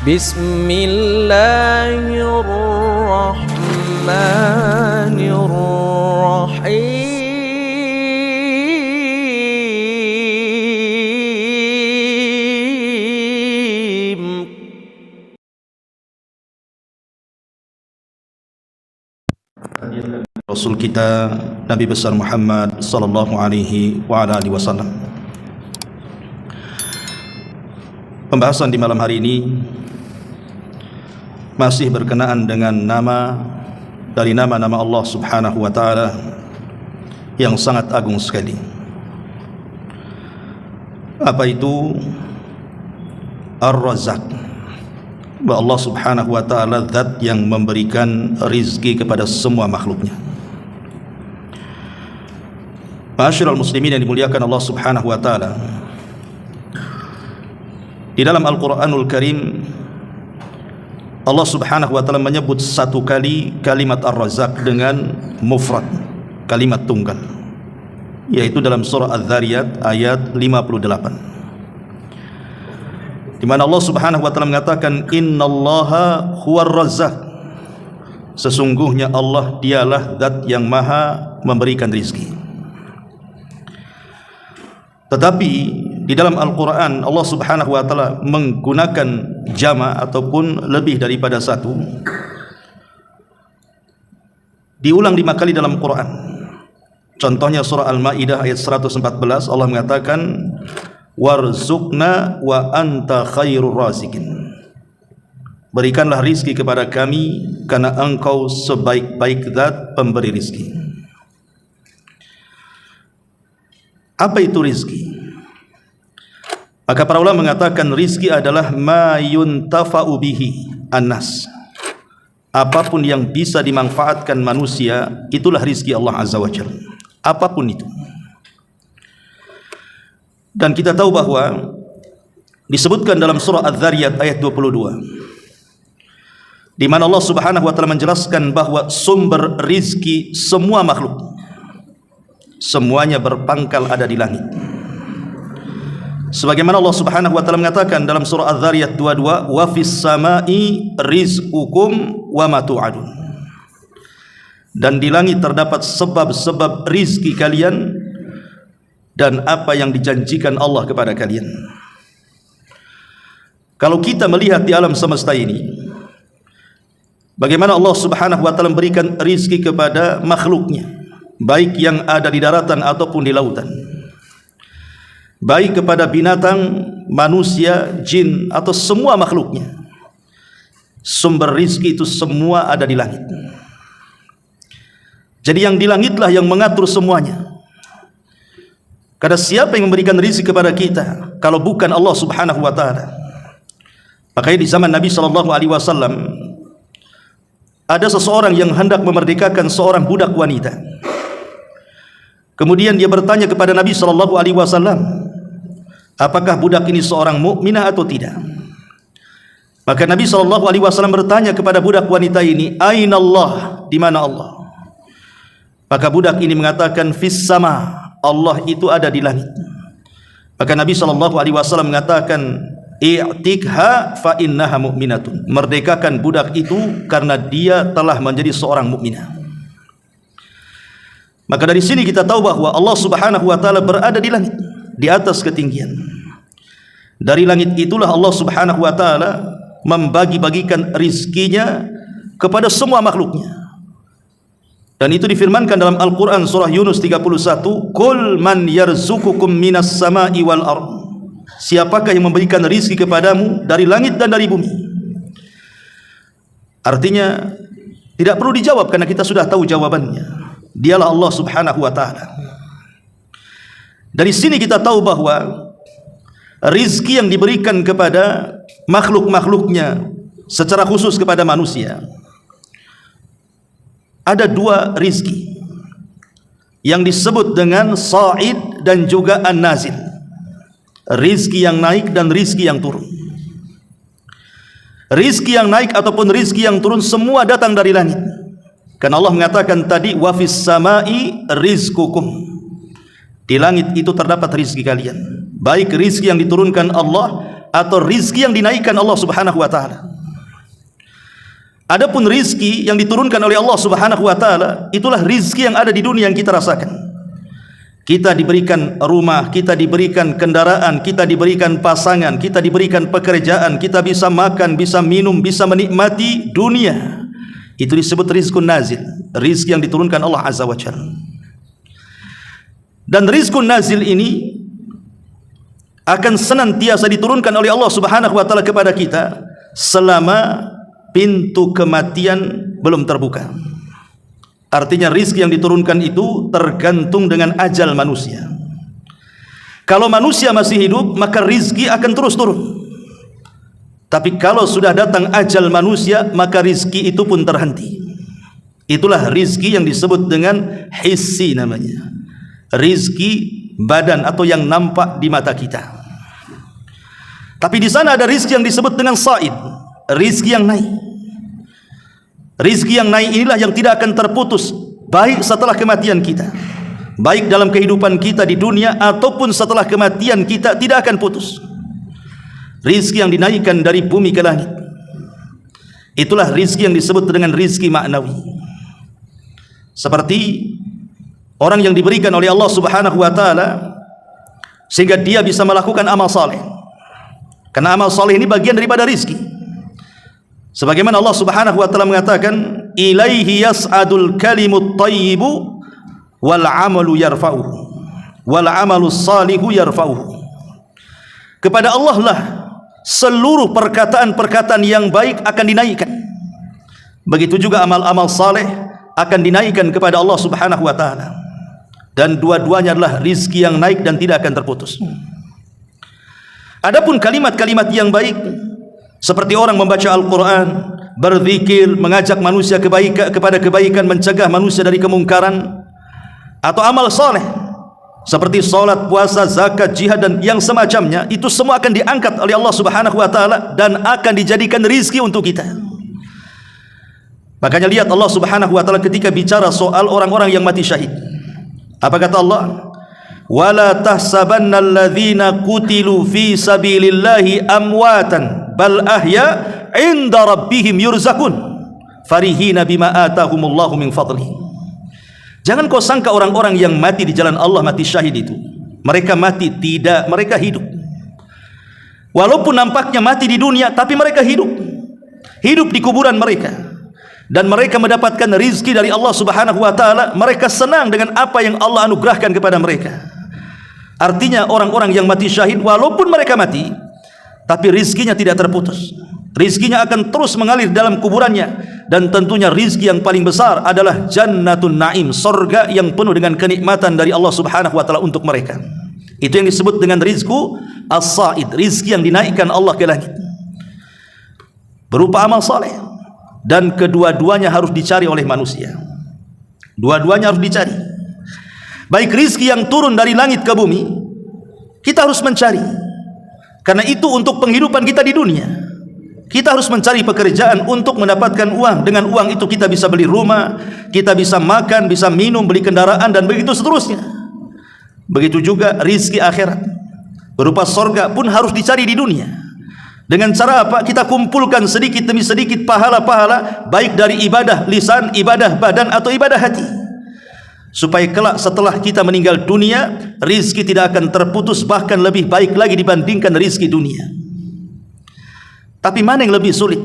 Bismillahirrahmanirrahim. Rasul kita Nabi besar Muhammad sallallahu alaihi wasallam. Pembahasan di malam hari ini masih berkenaan dengan nama dari nama-nama Allah Subhanahu wa taala yang sangat agung sekali. Apa itu? Ar-Razzaq. Bahwa Allah Subhanahu wa taala zat yang memberikan rizki kepada semua makhluknya. Ma'asyiral muslimin yang dimuliakan Allah Subhanahu wa taala, di dalam Al-Qur'anul Karim Allah Subhanahu wa taala menyebut satu kali kalimat Ar-Razzaq dengan mufrad, kalimat tunggal, yaitu dalam surah Az-Zariyat ayat 58, di mana Allah Subhanahu wa taala mengatakan innallaha huwar razzaq, sesungguhnya Allah dialah zat yang maha memberikan rizki. Tetapi di dalam Al-Quran Allah Subhanahu wa taala menggunakan jama' ataupun lebih daripada satu, diulang 5 kali dalam Quran. Contohnya surah Al-Maidah ayat 114, Allah mengatakan warzuqna wa anta khairur raziqin, berikanlah rizki kepada kami karena engkau sebaik-baik zat pemberi rizki. Apa itu rizki? Maka para ulama mengatakan rizki adalah ma yuntafa'u bihi annas, apapun yang bisa dimanfaatkan manusia, itulah rizki Allah Azza wa Jalla, apapun itu. Dan kita tahu bahwa disebutkan dalam surah Az-Zariyat ayat 22, di mana Allah Subhanahu wa taala menjelaskan bahwa sumber rizki semua makhluk semuanya berpangkal ada di langit. Sebagaimana Allah Subhanahu wa taala mengatakan dalam surah Az-Zariyat 22, wa fis samai rizqukum wa ma tu'adun, dan di langit terdapat sebab-sebab rizki kalian dan apa yang dijanjikan Allah kepada kalian. Kalau kita melihat di alam semesta ini, bagaimana Allah Subhanahu wa taala memberikan rizki kepada makhluknya, baik yang ada di daratan ataupun di lautan, baik kepada binatang, manusia, jin atau semua makhluknya, sumber rizki itu semua ada di langit. Jadi yang di langitlah yang mengatur semuanya. Karena siapa yang memberikan rizki kepada kita kalau bukan Allah Subhanahu wa taala? Makanya di zaman Nabi sallallahu alaihi wasallam ada seseorang yang hendak memerdekakan seorang budak wanita. Kemudian dia bertanya kepada Nabi sallallahu alaihi wasallam, apakah budak ini seorang mukminah atau tidak? Maka Nabi sallallahu alaihi wasallam bertanya kepada budak wanita ini, "Aina Allah?" Di mana Allah? Maka budak ini mengatakan, "Fis sama." Allah itu ada di langit. Maka Nabi sallallahu alaihi wasallam mengatakan, "I'tikha fa innaha mu'minatun." Merdekakan budak itu karena dia telah menjadi seorang mukminah. Maka dari sini kita tahu bahwa Allah Subhanahu wa taala berada di langit, di atas ketinggian. Dari langit itulah Allah Subhanahu wa taala membagi-bagikan rizkinya kepada semua makhluknya. Dan itu difirmankan dalam Al-Quran surah Yunus 31, "Qul man yarzuqukum minas sama'i wal ard." Siapakah yang memberikan rizki kepadamu dari langit dan dari bumi? Artinya tidak perlu dijawab karena kita sudah tahu jawabannya. Dialah Allah Subhanahu wa taala. Dari sini kita tahu bahwa rizki yang diberikan kepada makhluk-makhluknya, secara khusus kepada manusia, ada 2 rizki yang disebut dengan sa'id dan juga an-nazil, rizki yang naik dan rizki yang turun. Rizki yang naik ataupun rizki yang turun semua datang dari langit, karena Allah mengatakan tadi wa fis samai rizqukum, di langit itu terdapat rizki kalian, baik rizki yang diturunkan Allah atau rizki yang dinaikkan Allah Subhanahu wa taala. Adapun rizki yang diturunkan oleh Allah Subhanahu wa taala, itulah rizki yang ada di dunia yang kita rasakan. Kita diberikan rumah, kita diberikan kendaraan, kita diberikan pasangan, kita diberikan pekerjaan, kita bisa makan, bisa minum, bisa menikmati dunia. Itu disebut rizkun nazil, rizki yang diturunkan Allah Azza wa Jalla. Dan rizkun nazil ini akan senantiasa diturunkan oleh Allah Subhanahu wa taala kepada kita selama pintu kematian belum terbuka. Artinya rizki yang diturunkan itu tergantung dengan ajal manusia. Kalau manusia masih hidup, maka rizki akan terus turun. Tapi kalau sudah datang ajal manusia, maka rizki itu pun terhenti. Itulah rizki yang disebut dengan hissi namanya. Rizki badan atau yang nampak di mata kita. Tapi di sana ada rizki yang disebut dengan said, rizki yang naik. Rizki yang naik inilah yang tidak akan terputus, baik setelah kematian kita, baik dalam kehidupan kita di dunia ataupun setelah kematian kita, tidak akan putus. Rizki yang dinaikkan dari bumi ke langit, itulah rizki yang disebut dengan rizki maknawi. Seperti orang yang diberikan oleh Allah Subhanahu wa taala sehingga dia bisa melakukan amal saleh. Karena amal saleh ini bagian daripada rizki. Sebagaimana Allah Subhanahu wa taala mengatakan, ilaihi yas'adul kalimut thayyibu wal 'amalu yarfa'uhu wal 'amalus salihu yarfa'uhu. Kepada Allah lah seluruh perkataan-perkataan yang baik akan dinaikkan. Begitu juga amal-amal saleh akan dinaikkan kepada Allah Subhanahu wa taala. Dan dua-duanya adalah rizki yang naik dan tidak akan terputus. Adapun kalimat-kalimat yang baik, seperti orang membaca Al-Quran, berzikir, mengajak manusia kepada kebaikan, mencegah manusia dari kemungkaran, atau amal soleh seperti salat, puasa, zakat, jihad dan yang semacamnya, itu semua akan diangkat oleh Allah Subhanahu wa taala dan akan dijadikan rizki untuk kita. Makanya lihat Allah Subhanahu wa taala ketika bicara soal orang-orang yang mati syahid. Apa kata Allah? Wala tahsabanna alladhina qutilu fi sabilillahi amwatan bal ahya inda rabbihim yurzakun farihina bima atahumullahu min fadli. Jangan kau sangka orang-orang yang mati di jalan Allah, mati syahid itu mereka mati, tidak, mereka hidup. Walaupun nampaknya mati di dunia, tapi mereka hidup di kuburan mereka, dan mereka mendapatkan rizki dari Allah Subhanahu wa taala. Mereka senang dengan apa yang Allah anugerahkan kepada mereka. Artinya orang-orang yang mati syahid, walaupun mereka mati, tapi rizkinya tidak terputus. Rizkinya akan terus mengalir dalam kuburannya. Dan tentunya rizki yang paling besar adalah jannatun na'im, sorga yang penuh dengan kenikmatan dari Allah Subhanahu wa ta'ala untuk mereka. Itu yang disebut dengan rizku as-sa'id, rizki yang dinaikkan Allah ke langit berupa amal saleh. Dan kedua-duanya harus dicari oleh manusia. Dua-duanya harus dicari. Baik rizki yang turun dari langit ke bumi, kita harus mencari, karena itu untuk penghidupan kita di dunia. Kita harus mencari pekerjaan untuk mendapatkan uang. Dengan uang itu kita bisa beli rumah, kita bisa makan, bisa minum, beli kendaraan, dan begitu seterusnya. Begitu juga rizki akhirat berupa sorga pun harus dicari di dunia. Dengan cara apa? Kita kumpulkan sedikit demi sedikit pahala-pahala, baik dari ibadah lisan, ibadah badan, atau ibadah hati, supaya kelak setelah kita meninggal dunia, rizki tidak akan terputus, bahkan lebih baik lagi dibandingkan rizki dunia. Tapi mana yang lebih sulit?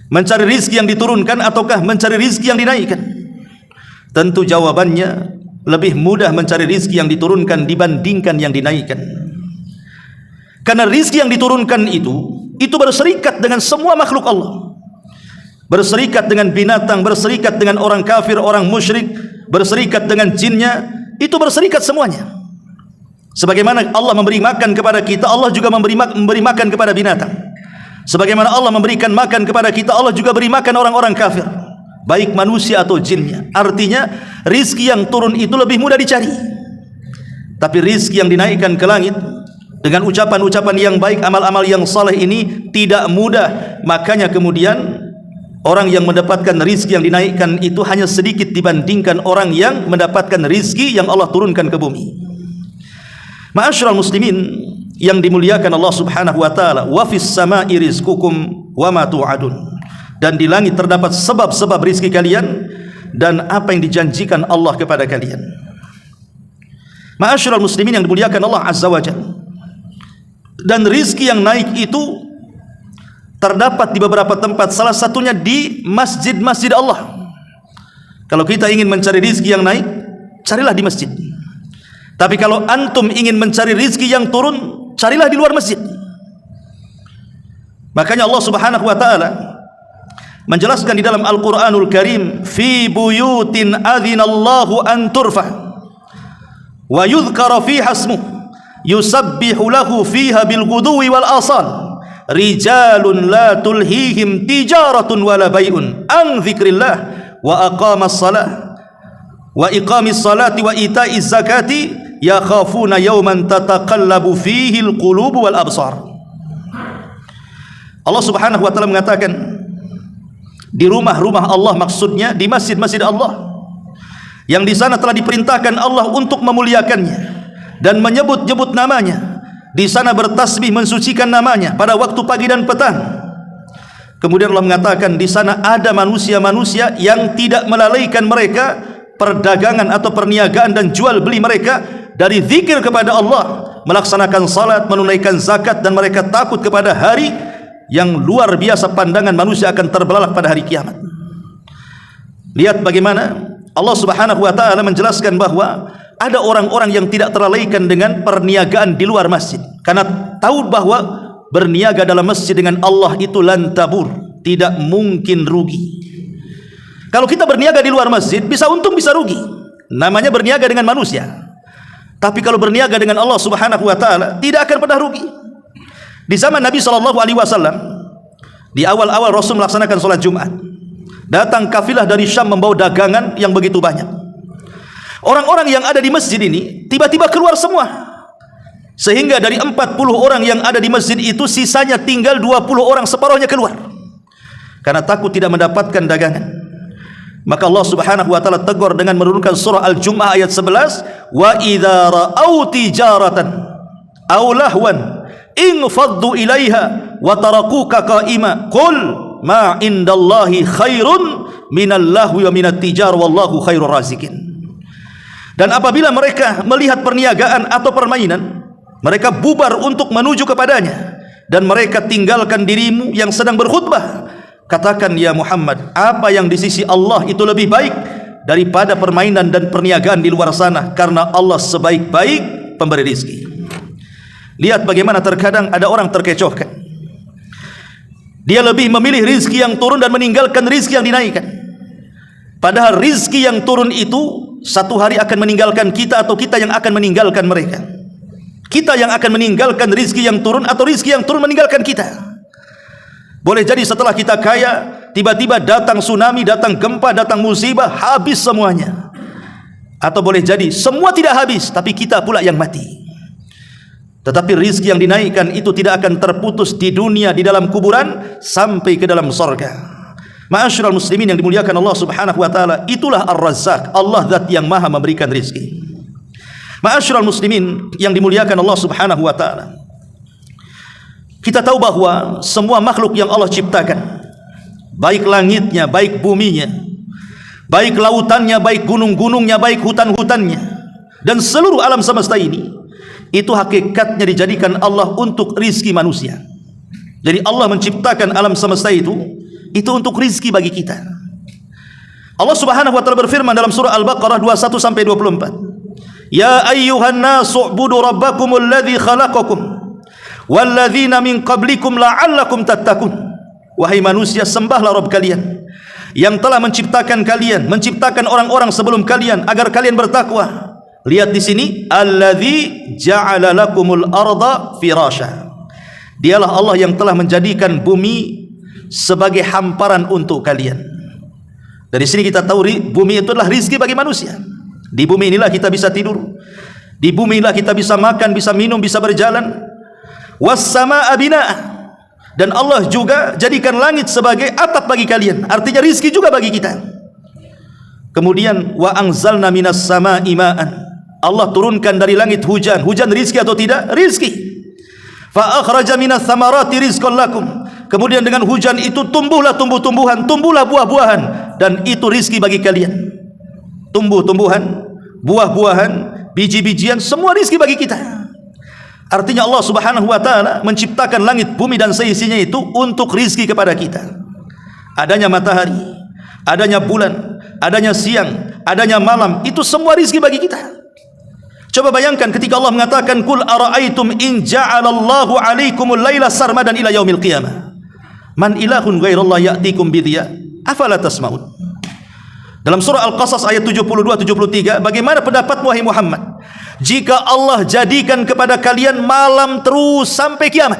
Mencari rizki yang diturunkan ataukah mencari rizki yang dinaikkan? Tentu jawabannya lebih mudah mencari rizki yang diturunkan dibandingkan yang dinaikkan. Karena rizki yang diturunkan itu berserikat dengan semua makhluk Allah. Berserikat dengan binatang, berserikat dengan orang kafir, orang musyrik, berserikat dengan jinnya, itu berserikat semuanya. Sebagaimana Allah memberi makan kepada kita, Allah juga memberi makan kepada binatang. Sebagaimana Allah memberikan makan kepada kita, Allah juga beri makan orang-orang kafir, baik manusia atau jinnya. Artinya rizki yang turun itu lebih mudah dicari. Tapi rizki yang dinaikkan ke langit dengan ucapan-ucapan yang baik, amal-amal yang saleh ini tidak mudah. Makanya kemudian orang yang mendapatkan rizki yang dinaikkan itu hanya sedikit dibandingkan orang yang mendapatkan rizki yang Allah turunkan ke bumi. Ma'asyiral muslimin yang dimuliakan Allah Subhanahu wa taala, wa fis sama'i rizqukum wa ma tu'adun. Dan di langit terdapat sebab-sebab rizki kalian dan apa yang dijanjikan Allah kepada kalian. Ma'asyiral muslimin yang dimuliakan Allah Azza wa Jalla. Dan rizki yang naik itu terdapat di beberapa tempat, salah satunya di masjid-masjid Allah. Kalau kita ingin mencari rizki yang naik, carilah di masjid. Tapi kalau antum ingin mencari rizki yang turun, carilah di luar masjid. Makanya Allah Subhanahu wa taala menjelaskan di dalam Al-Qur'anul Karim, fi buyutin adzinallahu an turfa wa yudhkara fiha ismuh yusabbihu lahu fiha bil ghuduwi wal asal rijalun la tulhihim tijaratun wala bai'un an dzikrillah wa aqamas salah wa iqamis salati wa ita'iz zakati yakhafuna yawman tataqallabu fihi alqulubu wal absar. Allah Subhanahu wa taala mengatakan di rumah-rumah Allah, maksudnya di masjid-masjid Allah yang di sana telah diperintahkan Allah untuk memuliakannya dan menyebut-nyebut namanya, di sana bertasbih mensucikan namanya pada waktu pagi dan petang. Kemudian Allah mengatakan di sana ada manusia-manusia yang tidak melalaikan mereka perdagangan atau perniagaan dan jual beli mereka dari zikir kepada Allah, melaksanakan salat, menunaikan zakat, dan mereka takut kepada hari yang luar biasa pandangan manusia akan terbelalak pada hari kiamat. Lihat bagaimana Allah Subhanahu wa taala menjelaskan bahwa ada orang-orang yang tidak terlalaikan dengan perniagaan di luar masjid karena tahu bahwa berniaga dalam masjid dengan Allah itu lan tabur, tidak mungkin rugi. Kalau kita berniaga di luar masjid bisa untung bisa rugi, namanya berniaga dengan manusia. Tapi kalau berniaga dengan Allah Subhanahu wa taala tidak akan pernah rugi. Di zaman Nabi SAW, di awal-awal Rasul melaksanakan sholat Jumat, datang kafilah dari Syam membawa dagangan yang begitu banyak. Orang-orang yang ada di masjid ini tiba-tiba keluar semua, sehingga dari 40 orang yang ada di masjid itu sisanya tinggal 20 orang, separuhnya keluar karena takut tidak mendapatkan dagangan. Maka Allah Subhanahu wa taala tegur dengan menurunkan surah Al-Jumu'ah ayat 11, wa idza ra'au tijaratan aw lahwan infaddu ilaiha wa tarakuka qa'ima qul ma indallahi khairun minal lahwi wa minat tijar wallahu khairur razikin. Dan apabila mereka melihat perniagaan atau permainan, mereka bubar untuk menuju kepadanya dan mereka tinggalkan dirimu yang sedang berkhutbah. Katakan ya Muhammad, apa yang di sisi Allah itu lebih baik daripada permainan dan perniagaan di luar sana, karena Allah sebaik-baik pemberi rizki. Lihat bagaimana terkadang ada orang terkecohkan, dia lebih memilih rizki yang turun dan meninggalkan rizki yang dinaikkan. Padahal rizki yang turun itu satu hari akan meninggalkan kita atau kita yang akan meninggalkan mereka. Kita yang akan meninggalkan rizki yang turun atau rizki yang turun meninggalkan kita. Boleh jadi setelah kita kaya, tiba-tiba datang tsunami, datang gempa, datang musibah, habis semuanya. Atau boleh jadi semua tidak habis, tapi kita pula yang mati. Tetapi rizki yang dinaikkan itu tidak akan terputus di dunia, di dalam kuburan, sampai ke dalam surga. Ma'asyiral muslimin yang dimuliakan Allah Subhanahu wa taala, itulah Ar-Razzaq, Allah zat yang maha memberikan rizki. Ma'asyiral muslimin yang dimuliakan Allah Subhanahu wa taala, kita tahu bahwa semua makhluk yang Allah ciptakan, baik langitnya, baik buminya, baik lautannya, baik gunung-gunungnya, baik hutan-hutannya, dan seluruh alam semesta ini, itu hakikatnya dijadikan Allah untuk rizki manusia. Jadi Allah menciptakan alam semesta itu untuk rizki bagi kita. Allah Subhanahu wa taala berfirman dalam surah Al-Baqarah 21 sampai 24, ya ayyuhan nasu ubudu rabbakumul ladzi khalaqakum walladzina min qablikum la'allakum tattaqun. Wahai manusia, sembahlah Rabb kalian yang telah menciptakan kalian, menciptakan orang-orang sebelum kalian agar kalian bertakwa. Lihat di sini, alladzi ja'ala lakumul arda firasha. Dialah Allah yang telah menjadikan bumi sebagai hamparan untuk kalian. Dari sini kita tahu bumi itu adalah rizki bagi manusia. Di bumi inilah kita bisa tidur, di bumi inilah kita bisa makan, bisa minum, bisa berjalan. Was-samaa'a binaa'a, dan Allah juga jadikan langit sebagai atap bagi kalian, artinya rizki juga bagi kita. Kemudian wa anzalna minas samaa'i ma'an, Allah turunkan dari langit hujan. Hujan rizki atau tidak? Rizki. Fa akhraja minas thamarati rizqan lakum. Kemudian dengan hujan itu tumbuhlah tumbuh-tumbuhan, tumbuhlah buah-buahan, dan itu rizki bagi kalian. Tumbuh-tumbuhan, buah-buahan, biji-bijian, semua rizki bagi kita. Artinya Allah Subhanahu wa ta'ala menciptakan langit, bumi dan seisinya itu untuk rizki kepada kita. Adanya matahari, adanya bulan, adanya siang, adanya malam, itu semua rizki bagi kita. Coba bayangkan ketika Allah mengatakan kul ara'aitum in ja'alallahu 'alaikumul laila sarmadan ila yaumil qiyamah man ilahun ghairallah ya'tikum bidhiya afala tasma'un. Dalam surah Al-Qasas ayat 72-73, bagaimana pendapatmu wahai Muhammad jika Allah jadikan kepada kalian malam terus sampai kiamat?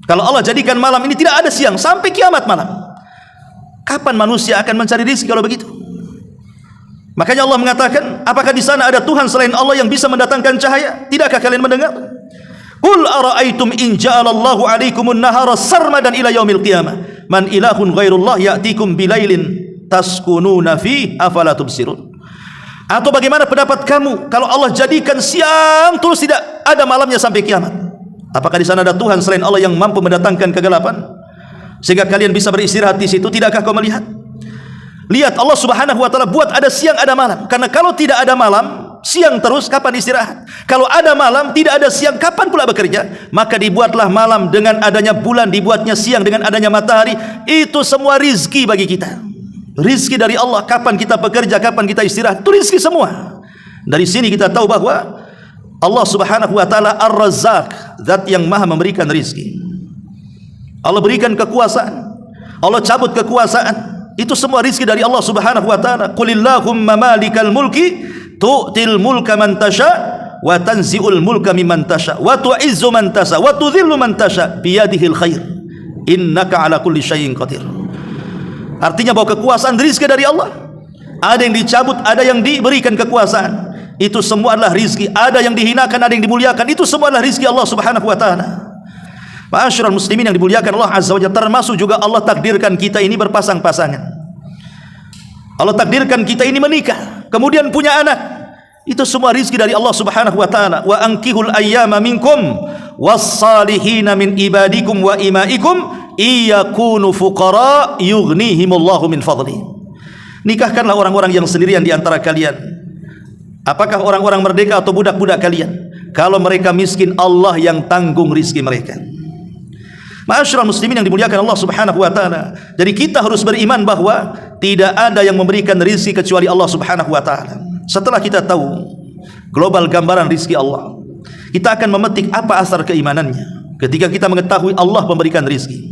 Kalau Allah jadikan malam ini tidak ada siang sampai kiamat malam, kapan manusia akan mencari rezeki kalau begitu? Makanya Allah mengatakan, apakah di sana ada Tuhan selain Allah yang bisa mendatangkan cahaya? Tidakkah kalian mendengar? Qul ara'aitum in ja'alallahu 'alaikumun nahara sarmadan ila yaumil qiyamah man ilahun ghairullah ya'tikum bilailin taskununa fi afala tubsirun. Atau bagaimana pendapat kamu kalau Allah jadikan siang terus tidak ada malamnya sampai kiamat? Apakah di sana ada Tuhan selain Allah yang mampu mendatangkan kegelapan sehingga kalian bisa beristirahat di situ? Tidakkah kau melihat? Lihat, Allah Subhanahu wa ta'ala buat ada siang ada malam. Karena kalau tidak ada malam, siang terus, kapan istirahat? Kalau ada malam, tidak ada siang, kapan pula bekerja? Maka dibuatlah malam dengan adanya bulan, dibuatnya siang dengan adanya matahari. Itu semua rizki bagi kita. Rizki dari Allah. Kapan kita bekerja, kapan kita istirahat, itu rizki semua. Dari sini kita tahu bahwa Allah Subhanahu wa ta'ala Ar-Razzaq, zat yang maha memberikan rizki. Allah berikan kekuasaan, Allah cabut kekuasaan. Itu semua rizki dari Allah Subhanahu wa ta'ala. Qulillahumma malikal mulki tu'til mulka man tasha wa tanzi'ul mulka mimman tasha wa tu'izzu man tasha wa tudhillu man tasha biyadihil khair innaka ala kulli syai'in qadir. Artinya bahwa kekuasaan rizki dari Allah. Ada yang dicabut, ada yang diberikan kekuasaan. Itu semua adalah rizki. Ada yang dihinakan, ada yang dimuliakan. Itu semua adalah rizki Allah Subhanahu wa ta'ala. Ma'asyiral muslimin yang dimuliakan Allah Azza wa Jalla, termasuk juga Allah takdirkan kita ini berpasang-pasangan. Allah takdirkan kita ini menikah, kemudian punya anak. Itu semua rizki dari Allah Subhanahu wa ta'ala. Wa ankihul ayyama minkum was-salihina min ibadikum wa imaikum iyakunu fuqara yughnihimullahu min fadli. Nikahkanlah orang-orang yang sendirian di antara kalian. Apakah orang-orang merdeka atau budak-budak kalian? Kalau mereka miskin, Allah yang tanggung rizki mereka. Ma'asyiral muslimin yang dimuliakan Allah Subhanahu wa ta'ala. Jadi kita harus beriman bahwa tidak ada yang memberikan rizki kecuali Allah Subhanahu wa ta'ala. Setelah kita tahu global gambaran rizki Allah, kita akan memetik apa asar keimanannya ketika kita mengetahui Allah memberikan rizki.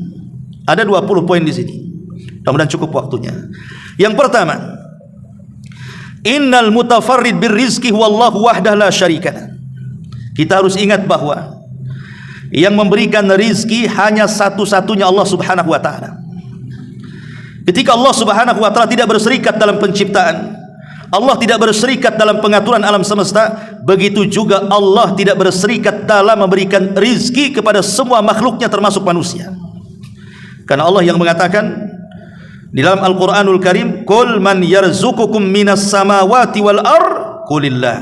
Ada 20 poin di sini. Mudah-mudahan cukup waktunya. Yang pertama, innal mutafarrid birrizqi huwallahu wahdahu la syarikalah. Kita harus ingat bahwa yang memberikan rizki hanya satu-satunya Allah Subhanahu wa ta'ala. Ketika Allah Subhanahu wa ta'ala tidak berserikat dalam penciptaan, Allah tidak berserikat dalam pengaturan alam semesta, begitu juga Allah tidak berserikat dalam memberikan rizki kepada semua makhluknya termasuk manusia. Karena Allah yang mengatakan di dalam Al-Quranul Karim, Qul man yarzukukum minas samawati wal ar qulillah.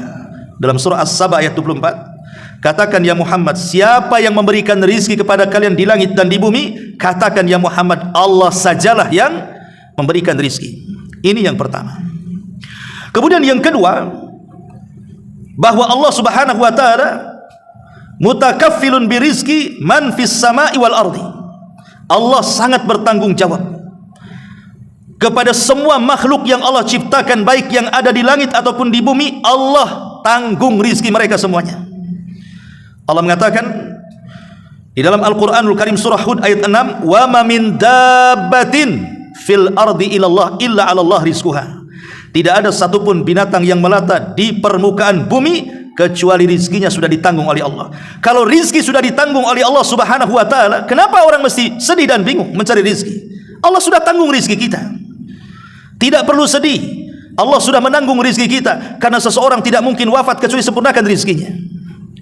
Dalam surah As-Saba ayat 24, katakan ya Muhammad, siapa yang memberikan rizki kepada kalian di langit dan di bumi? Katakan ya Muhammad, Allah sajalah yang memberikan rizki. Ini yang pertama. Kemudian yang kedua, bahwa Allah Subhanahu wa ta'ala mutakaffilun birizki man fis sama'i wal ardi. Allah sangat bertanggung jawab kepada semua makhluk yang Allah ciptakan, baik yang ada di langit ataupun di bumi. Allah tanggung rizki mereka semuanya. Allah mengatakan di dalam Al-Quranul Karim surah Hud ayat 6, wa ma min dabbatin fil ardi ilallah illa 'alallah rizquha. Tidak ada satupun binatang yang melata di permukaan bumi kecuali rizkinya sudah ditanggung oleh Allah. Kalau rizki sudah ditanggung oleh Allah Subhanahu wa ta'ala, kenapa orang mesti sedih dan bingung mencari rizki? Allah sudah tanggung rizki kita. Tidak perlu sedih, Allah sudah menanggung rizki kita. Karena seseorang tidak mungkin wafat kecuali sempurnakan rizkinya.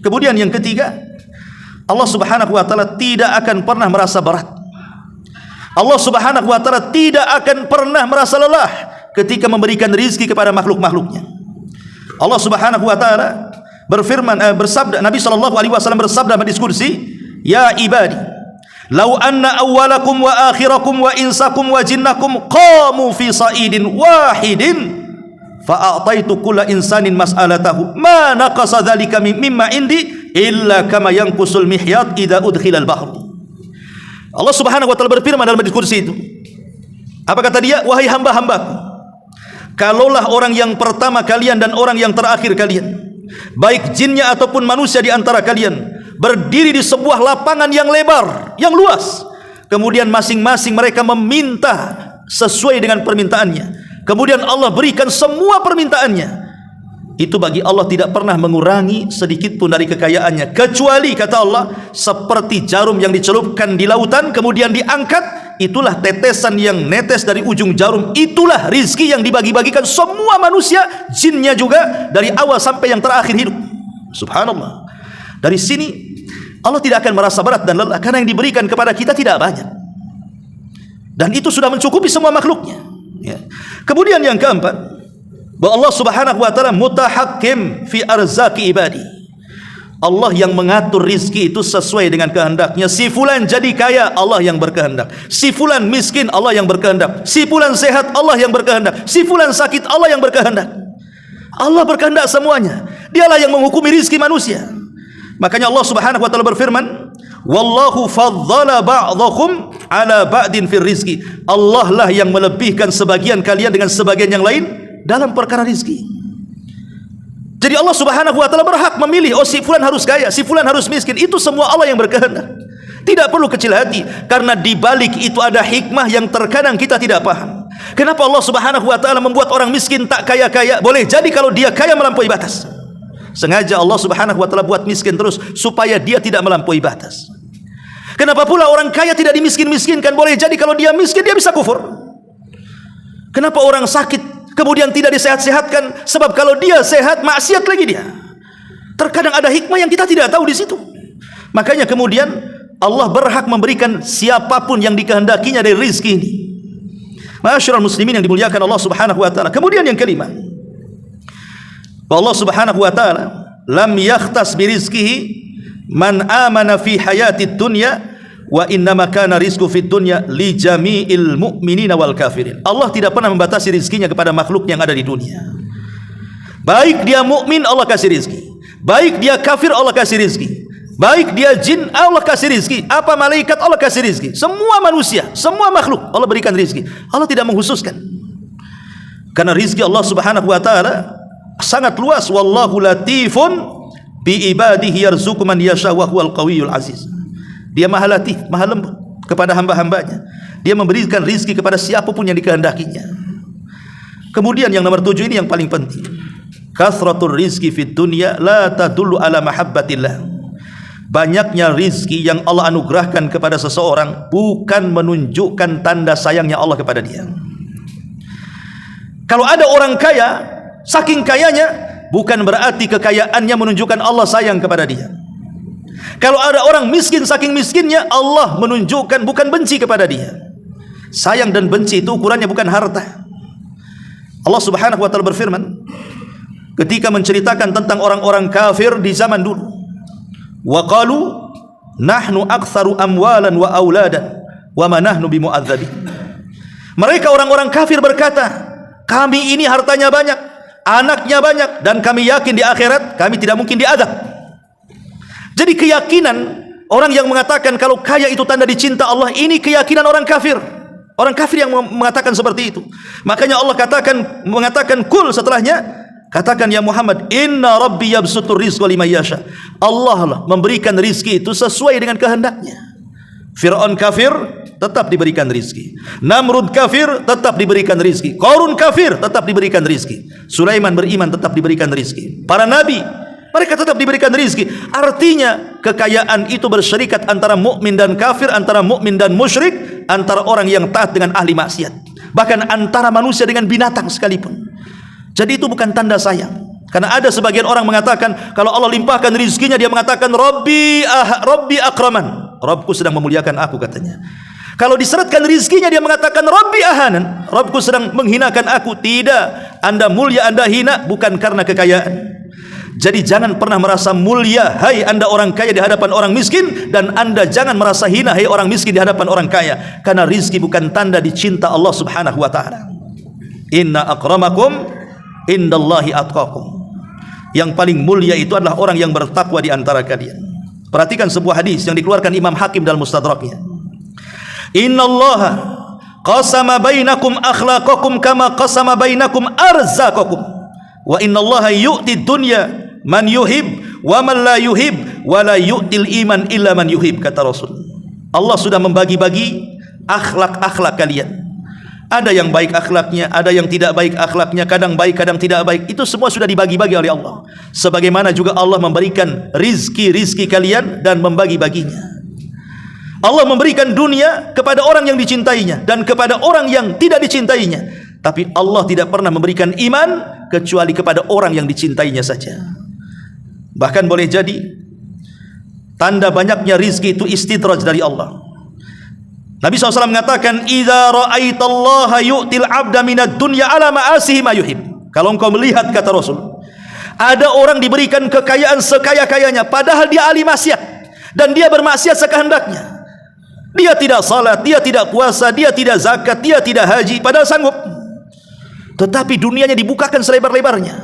Kemudian yang ketiga, Allah Subhanahu wa ta'ala tidak akan pernah merasa berat. Allah Subhanahu wa ta'ala tidak akan pernah merasa lelah ketika memberikan rizki kepada makhluk-makhluknya. Allah Subhanahu wa ta'ala bersabda, Nabi SAW bersabda dalam diskusi, ya ibadi, lau anna awwalakum wa akhirakum wa insakum wa jinnakum qamu fi sa'idin wahidin fa'ataitu kulla insanin mas'alatahu ma naqasa dhalika mimma indi illa kama yanqusul mihyat idza udkhila al-bahr. Allah Subhanahu wa taala berfirman dalam diskusi itu. Apa kata dia? Wahai hamba-hambaku, kalaulah orang yang pertama kalian dan orang yang terakhir kalian, baik jinnya ataupun manusia di antara kalian, berdiri di sebuah lapangan yang lebar, yang luas, kemudian masing-masing mereka meminta sesuai dengan permintaannya, kemudian Allah berikan semua permintaannya, itu bagi Allah tidak pernah mengurangi sedikit pun dari kekayaannya, kecuali kata Allah seperti jarum yang dicelupkan di lautan kemudian diangkat, itulah tetesan yang netes dari ujung jarum, itulah rizki yang dibagi-bagikan semua manusia, jinnya juga, dari awal sampai yang terakhir hidup. Subhanallah. Dari sini Allah tidak akan merasa berat dan lelah, karena yang diberikan kepada kita tidak banyak, dan itu sudah mencukupi semua makhluknya, ya. Kemudian yang keempat, bahwa Allah Subhanahu wa taala mutahakkim fi arzaqi ibadi. Allah yang mengatur rizki itu sesuai dengan kehendaknya. Si fulan jadi kaya, Allah yang berkehendak. Si fulan miskin, Allah yang berkehendak. Si fulan sehat, Allah yang berkehendak. Si fulan sakit, Allah yang berkehendak. Allah berkehendak semuanya. Dialah yang menghukumi rizki manusia. Makanya Allah Subhanahu wa taala berfirman, wallahu faddala ba'dakum ala ba'din fir rizki. Allah lah yang melebihkan sebagian kalian dengan sebagian yang lain dalam perkara rizki. Jadi Allah Subhanahu wa taala berhak memilih, oh si fulan harus kaya, si fulan harus miskin. Itu semua Allah yang berkehendak. Tidak perlu kecil hati, karena di balik itu ada hikmah yang terkadang kita tidak paham. Kenapa Allah Subhanahu wa taala membuat orang miskin tak kaya-kaya? Boleh jadi kalau dia kaya melampaui batas. Sengaja Allah Subhanahu wa taala buat miskin terus supaya dia tidak melampaui batas. Kenapa pula orang kaya tidak dimiskin-miskinkan? Boleh jadi kalau dia miskin dia bisa kufur. Kenapa orang sakit kemudian tidak disehat-sehatkan? Sebab kalau dia sehat, maksiat lagi dia. Terkadang ada hikmah yang kita tidak tahu di situ. Makanya kemudian Allah berhak memberikan siapapun yang dikehendakinya dari rizki ini. Ma'asyiral muslimin yang dimuliakan Allah Subhanahu wa taala. Kemudian yang kelima, Allah Subhanahu wa taala lam yakhtas bi rizqihi man amana fi hayatid dunya wa innama kana rizqu fid dunya li jami'il mu'minina wal kafirin. Allah tidak pernah membatasi rizkinya kepada makhluk yang ada di dunia. Baik dia mukmin, Allah kasih rizki. Baik dia kafir, Allah kasih rizki. Baik dia jin, Allah kasih rizki. Apa malaikat, Allah kasih rizki. Semua manusia, semua makhluk Allah berikan rizki. Allah tidak mengkhususkan, karena rizki Allah Subhanahu wa taala sangat luas. Wallahu latifun bi ibadihi yarzuqu man yasha wa huwal qawiyul aziz. Dia maha latif, maha lembut kepada hamba-hambanya. Dia memberikan rizki kepada siapapun yang dikehendakinya. Kemudian yang nomor 7 ini yang paling penting. Kasratul rizki fid dunya la tadullu ala mahabbatillah. Banyaknya rizki yang Allah anugerahkan kepada seseorang bukan menunjukkan tanda sayangnya Allah kepada dia. Kalau ada orang kaya, saking kayanya, bukan berarti kekayaannya menunjukkan Allah sayang kepada dia. Kalau ada orang miskin, saking miskinnya, Allah menunjukkan bukan benci kepada dia. Sayang dan benci itu ukurannya bukan harta. Allah Subhanahu wa taala berfirman ketika menceritakan tentang orang-orang kafir di zaman dulu, wa qalu nahnu aktsaru amwalan wa auladan wa ma nahnu bimu'adzabin. Mereka orang-orang kafir berkata, kami ini hartanya banyak, anaknya banyak, dan kami yakin di akhirat kami tidak mungkin diazab. Jadi keyakinan orang yang mengatakan kalau kaya itu tanda dicinta Allah, ini keyakinan orang kafir. Orang kafir yang mengatakan seperti itu. Makanya Allah mengatakan kul setelahnya, katakan ya Muhammad, inna rabbi yabsutur rizqa liman yasha. Allah lah memberikan rizki itu sesuai dengan kehendaknya. Fir'aun kafir tetap diberikan rizki. Namrud kafir tetap diberikan rizki. Qarun kafir tetap diberikan rizki. Sulaiman beriman tetap diberikan rizki. Para nabi mereka tetap diberikan rizki. Artinya kekayaan itu berserikat antara mukmin dan kafir, antara mukmin dan musyrik, antara orang yang taat dengan ahli maksiat, bahkan antara manusia dengan binatang sekalipun. Jadi itu bukan tanda sayang. Karena ada sebagian orang mengatakan kalau Allah limpahkan rizkinya, dia mengatakan Rabbi akraman, Rabbku sedang memuliakan aku, katanya. Kalau diseretkan rizkinya, dia mengatakan Rabbi ahanan, Rabbku sedang menghinakan aku. Tidak, Anda mulia, Anda hina bukan karena kekayaan. Jadi jangan pernah merasa mulia hai Anda orang kaya di hadapan orang miskin, dan Anda jangan merasa hina hai orang miskin di hadapan orang kaya, karena rizki bukan tanda dicinta Allah Subhanahu wa taala. Inna akramakum indallahi atqakum. Yang paling mulia itu adalah orang yang bertakwa di antara kalian. Perhatikan sebuah hadis yang dikeluarkan Imam Hakim dalam Mustadraknya. Innallaha qasama bainakum akhlaqakum kama qasama bainakum arzaqakum. Wa innallaha yu'ti dunya man yuhib wa man la yuhib wa la yu'til iman illa man yuhib, kata Rasul. Allah sudah membagi-bagi akhlak-akhlak kalian. Ada yang baik akhlaknya, ada yang tidak baik akhlaknya, kadang baik kadang tidak baik. Itu semua sudah dibagi-bagi oleh Allah. Sebagaimana juga Allah memberikan rizki-rizki kalian dan membagi-baginya. Allah memberikan dunia kepada orang yang dicintainya dan kepada orang yang tidak dicintainya. Tapi Allah tidak pernah memberikan iman kecuali kepada orang yang dicintainya saja. Bahkan boleh jadi tanda banyaknya rizki itu istidraj dari Allah. Nabi SAW mengatakan, "Idza ra'aitallaha yu'til 'abda minad dunya 'ala ma'asihi ma yuhib." Kalau engkau melihat, kata Rasul, ada orang diberikan kekayaan sekaya-kayanya padahal dia ahli maksiat dan dia bermaksiat sekehendaknya. Dia tidak salat, dia tidak puasa, dia tidak zakat, dia tidak haji, padahal sanggup. Tetapi dunianya dibukakan selebar-lebarnya.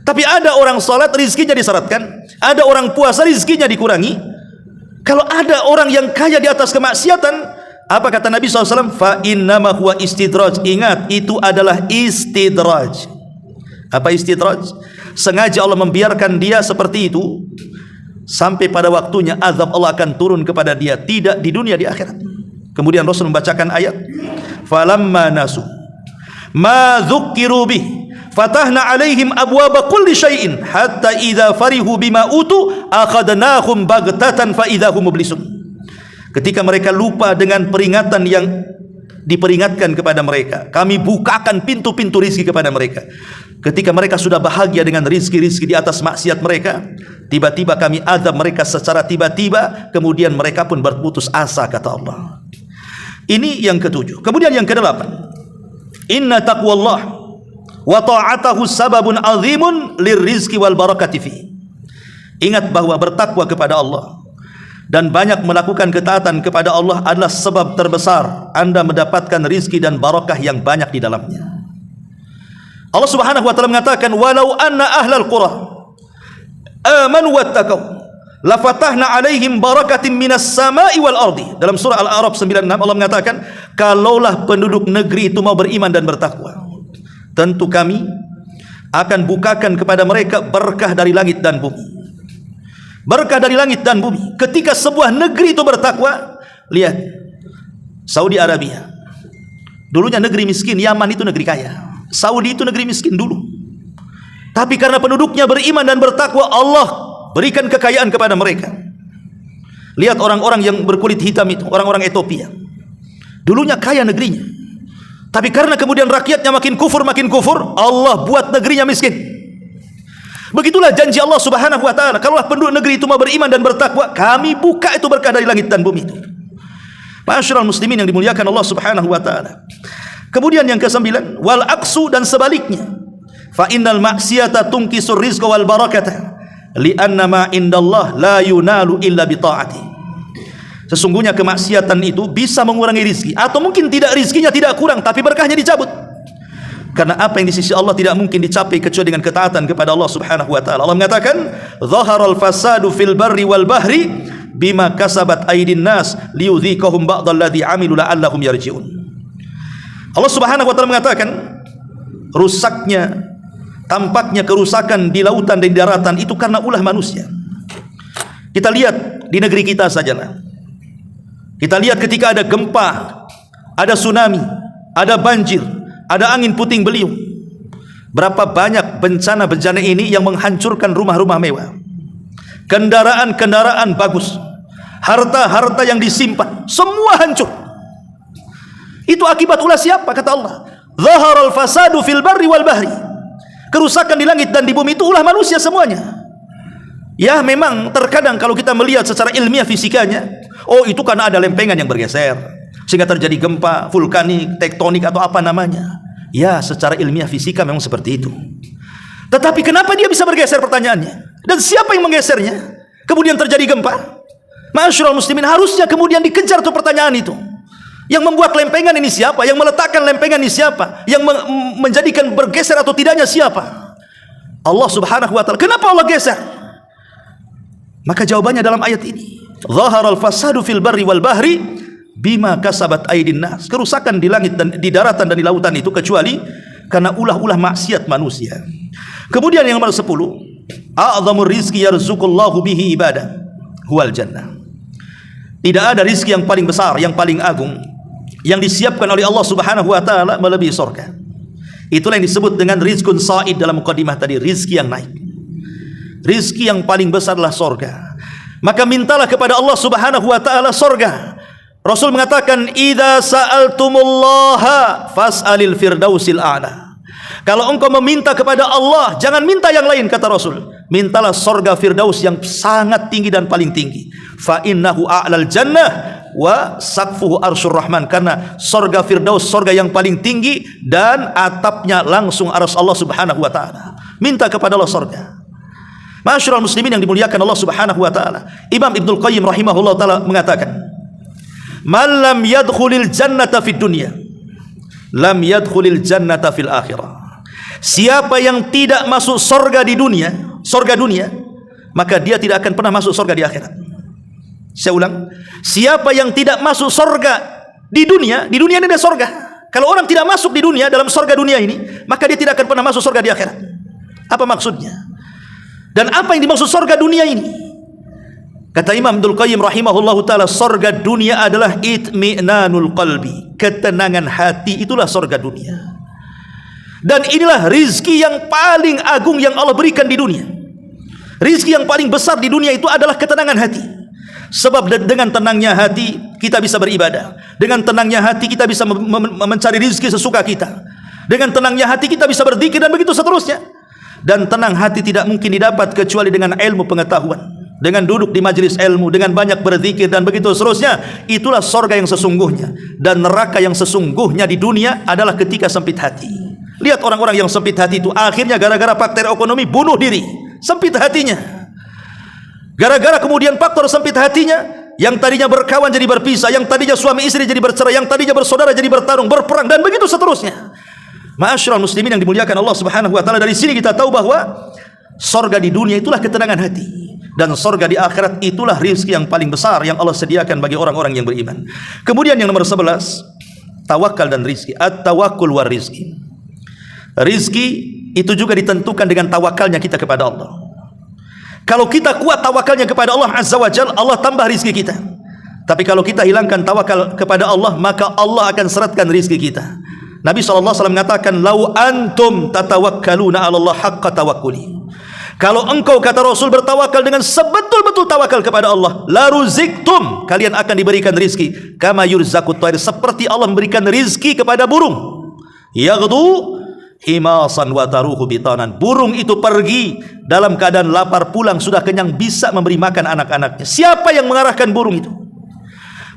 Tapi ada orang salat, rizkinya disyaratkan. Ada orang puasa, rizkinya dikurangi. Kalau ada orang yang kaya di atas kemaksiatan, apa kata Nabi SAW? Fa innama huwa istidraj. Ingat, itu adalah istidraj. Apa istidraj? Sengaja Allah membiarkan dia seperti itu sampai pada waktunya azab Allah akan turun kepada dia, tidak di dunia, di akhirat. Kemudian Rasul membacakan ayat, falamma nasu ma dzukkiru bih fatahna alaihim abwaba kulli syai'in hatta idza farihu bima utu akhadnahum baghtatan fa idza hum mublisun. Ketika mereka lupa dengan peringatan yang diperingatkan kepada mereka, kami bukakan pintu-pintu rizki kepada mereka. Ketika mereka sudah bahagia dengan rizki-rizki di atas maksiat mereka, tiba-tiba kami azab mereka secara tiba-tiba, kemudian mereka pun berputus asa, kata Allah. Ini yang ketujuh. Kemudian yang kedelapan, inna taqwallah wa ta'atahu sababun azimun lirrizqi wal barakati fi. Ingat bahwa bertakwa kepada Allah dan banyak melakukan ketaatan kepada Allah adalah sebab terbesar Anda mendapatkan rizki dan barakah yang banyak di dalamnya. Allah Subhanahu wa taala mengatakan, walau anna ahlal qura amanu wattaqau lafatahna alaihim barakatin minas samai wal ardi. Dalam surah Al-A'raf 96 Allah mengatakan, kalaulah penduduk negeri itu mau beriman dan bertakwa, tentu kami akan bukakan kepada mereka berkah dari langit dan bumi. Berkah dari langit dan bumi. Ketika sebuah negeri itu bertakwa, lihat Saudi Arabia, dulunya negeri miskin. Yaman itu negeri kaya, Saudi itu negeri miskin dulu. Tapi karena penduduknya beriman dan bertakwa, Allah berikan kekayaan kepada mereka. Lihat orang-orang yang berkulit hitam itu, orang-orang Ethiopia, dulunya kaya negerinya, tapi karena kemudian rakyatnya makin kufur, Allah buat negerinya miskin. Begitulah janji Allah Subhanahu wa taala, kalau penduduk negeri itu mau beriman dan bertakwa, kami buka itu berkah dari langit dan bumi itu. Ma'asyiral muslimin yang dimuliakan Allah Subhanahu wa taala. Kemudian yang ke-9, wal aqsu, dan sebaliknya, fa innal ma'siyata tunkisur rizqa wal barakata li'anna ma indallah la yunalu illa bi ta'ati. Sesungguhnya kemaksiatan itu bisa mengurangi rizki, atau mungkin tidak, rizkinya tidak kurang tapi berkahnya dicabut. Karena apa yang di sisi Allah tidak mungkin dicapai kecuali dengan ketaatan kepada Allah Subhanahu wa taala. Allah mengatakan, "Dhaharal fasadu fil barri wal bahri bima kasabat aydin nas liyudhiqahum ba'dalladzi 'amilu la'allahum yarji'un." Allah Subhanahu wa taala mengatakan, rusaknya, tampaknya kerusakan di lautan dan di daratan itu karena ulah manusia. Kita lihat di negeri kita sajalah. Kita lihat ketika ada gempa, ada tsunami, ada banjir, ada angin puting beliung, berapa banyak bencana-bencana ini yang menghancurkan rumah-rumah mewah, kendaraan-kendaraan bagus, harta-harta yang disimpan, semua hancur. Itu akibat ulah siapa? Kata Allah, zaharal fasadu fil barri wal bahri. Kerusakan di langit dan di bumi itu ulah manusia semuanya. Ya memang terkadang kalau kita melihat secara ilmiah fisikanya, oh itu karena ada lempengan yang bergeser sehingga terjadi gempa, vulkanik, tektonik, atau apa namanya. Ya, secara ilmiah fisika memang seperti itu. Tetapi kenapa dia bisa bergeser, pertanyaannya? Dan siapa yang menggesernya? Kemudian terjadi gempa. Ma'asyiral muslimin, harusnya kemudian dikejar tuh pertanyaan itu. Yang membuat lempengan ini siapa? Yang meletakkan lempengan ini siapa? Yang menjadikan bergeser atau tidaknya siapa? Allah subhanahu wa ta'ala. Kenapa Allah geser? Maka jawabannya dalam ayat ini. Zaharal fasadu fil barri wal bahri bima kasabat aydin nas. Kerusakan di langit dan di daratan dan di lautan itu kecuali karena ulah-ulah maksiat manusia. Kemudian yang nomor 10, a'zamur rizqi yarzuqullahu bihi ibadah huwal jannah. Tidak ada rizki yang paling besar, yang paling agung yang disiapkan oleh Allah subhanahu wa ta'ala melebihi surga. Itulah yang disebut dengan rizkun sa'id dalam muqaddimah tadi, rizki yang naik. Rizki yang paling besar adalah surga. Maka mintalah kepada Allah subhanahu wa ta'ala surga. Rasul mengatakan, idza sa'altumullaha fas'alil firdausil a'la. Kalau engkau meminta kepada Allah, jangan minta yang lain, kata Rasul. Mintalah surga firdaus yang sangat tinggi dan paling tinggi. Fa innahu a'lal jannah wa saqfuhu arsyur rahman. Karena surga firdaus, surga yang paling tinggi, dan atapnya langsung arsy Allah subhanahu wa ta'ala. Minta kepada Allah surga. Ma'asyiral muslimin yang dimuliakan Allah subhanahu wa ta'ala. Imam Ibnul Qayyim rahimahullah ta'ala mengatakan, man lam yadkhulil jannata fid dunya lam yadkhulil jannata fil akhirah. Siapa yang tidak masuk surga di dunia, surga dunia, maka dia tidak akan pernah masuk surga di akhirat. Saya ulang, siapa yang tidak masuk surga di dunia ini ada surga. Kalau orang tidak masuk di dunia, dalam surga dunia ini, maka dia tidak akan pernah masuk surga di akhirat. Apa maksudnya? Dan apa yang dimaksud surga dunia ini? Kata Imam Ibnul Qayyim rahimahullahu ta'ala, surga dunia adalah itmi'nanul qalbi, ketenangan hati, itulah surga dunia. Dan inilah rizki yang paling agung yang Allah berikan di dunia. Rizki yang paling besar di dunia itu adalah ketenangan hati. Sebab dengan tenangnya hati kita bisa beribadah. Dengan tenangnya hati kita bisa mencari rizki sesuka kita. Dengan tenangnya hati kita bisa berzikir dan begitu seterusnya. Dan tenang hati tidak mungkin didapat kecuali dengan ilmu pengetahuan, dengan duduk di majelis ilmu, dengan banyak berzikir dan begitu seterusnya. Itulah surga yang sesungguhnya. Dan neraka yang sesungguhnya di dunia adalah ketika sempit hati. Lihat orang-orang yang sempit hati itu akhirnya gara-gara faktor ekonomi bunuh diri, sempit hatinya. Gara-gara kemudian faktor sempit hatinya, yang tadinya berkawan jadi berpisah, yang tadinya suami istri jadi bercerai, yang tadinya bersaudara jadi bertarung, berperang dan begitu seterusnya. Ma'asyiral muslimin yang dimuliakan Allah subhanahu wa ta'ala, dari sini kita tahu bahwa surga di dunia itulah ketenangan hati, dan surga di akhirat itulah rizki yang paling besar yang Allah sediakan bagi orang-orang yang beriman. Kemudian yang nomor 11, tawakal dan rizki. At-tawakkul war rizki. Rizki itu juga ditentukan dengan tawakalnya kita kepada Allah. Kalau kita kuat tawakalnya kepada Allah Azza wa Jalla, Allah tambah rizki kita. Tapi kalau kita hilangkan tawakal kepada Allah, maka Allah akan seratkan rizki kita. Nabi SAW mengatakan, lau antum tatawakkaluna ala Allah haqqa tawakkuli. Kalau engkau, kata Rasul, bertawakal dengan sebetul-betul tawakal kepada Allah, la ruziktum, kalian akan diberikan rizki. Kama yurzaqut thair, seperti Allah memberikan rizki kepada burung. Yaghdu himasan wa taruhu bitanan. Burung itu pergi dalam keadaan lapar, pulang sudah kenyang, bisa memberi makan anak-anaknya. Siapa yang mengarahkan burung itu?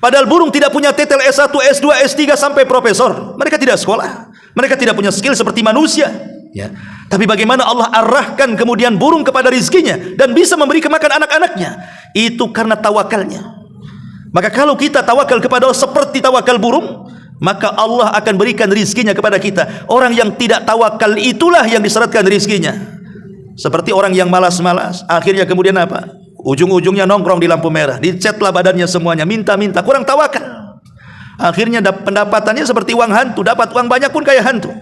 Padahal burung tidak punya titel S1, S2, S3 sampai profesor. Mereka tidak sekolah, mereka tidak punya skill seperti manusia, ya. Tapi bagaimana Allah arahkan kemudian burung kepada rizkinya dan bisa memberi makan anak-anaknya? Itu karena tawakalnya. Maka kalau kita tawakal kepada Allah seperti tawakal burung, maka Allah akan berikan rizkinya kepada kita. Orang yang tidak tawakal itulah yang diseratkan rizkinya. Seperti orang yang malas-malas, akhirnya kemudian apa? Ujung-ujungnya nongkrong di lampu merah, dicetlah badannya semuanya, minta-minta, kurang tawakal. Akhirnya pendapatannya seperti uang hantu, dapat uang banyak pun kayak hantu.